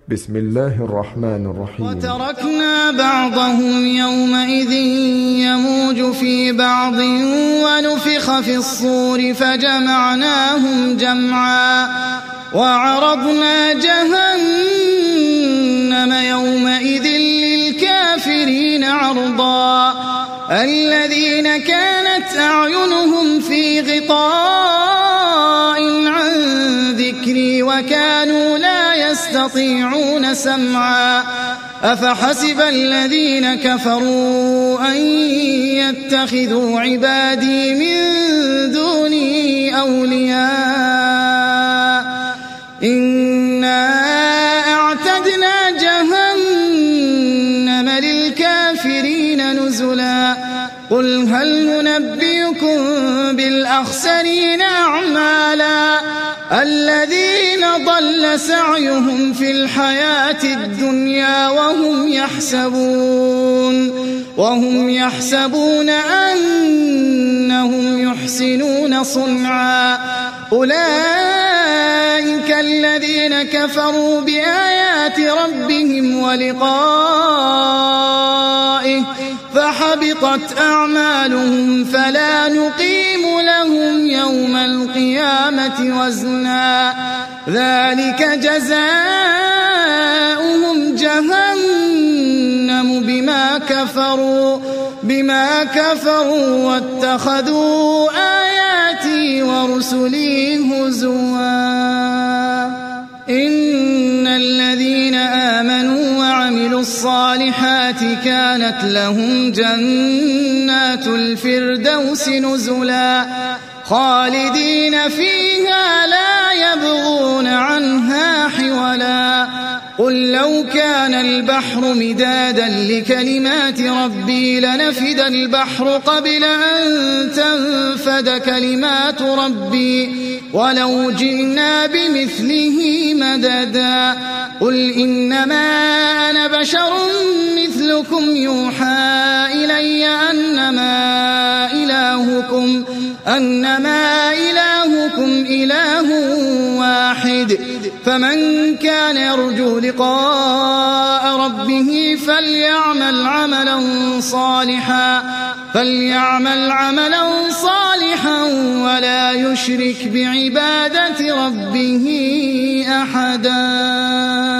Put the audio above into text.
بسم الله الرحمن الرحيم. وتركنا بعضهم يومئذ يموج في بعض ونفخ في الصور فجمعناهم جمعا وعرضنا جهنم يومئذ للكافرين عرضا الذين كانت أعينهم في غطاء عن ذكري وكانوا لا يستطيعون سمعا أفحسب الذين كفروا أن يتخذوا عبادي من دوني أولياء إنا أعتدنا جهنم للكافرين نزلا قل هل ننبئكم بالأخسرين أعمالا الذين ضل سعيهم في الحياة الدنيا وهم يحسبون أنهم يحسنون صنعا أولئك الذين كفروا بآيات ربهم ولقائه فحبطت أعمالهم فلا نقيم لهم يوم القيامة وزنا ذلك جزاؤهم جهنم بما كفروا واتخذوا آياتي ورسلي هزوا إن الذين آمنوا وعملوا الصالحات كانت لهم جنات الفردوس نزلا خالدين فيها لا يبغون عنها حولا قل لو كان البحر مدادا لكلمات ربي لنفد البحر قبل أن تنفد كلمات ربي ولو جئنا بمثله مددا قل إنما أنا بشر مثلكم يوحى إلي أنما إلهكم إله واحد فمن كان يرجو لقاء ربه فليعمل عملا صالحا ولا يشرك بعبادة ربه أحدا.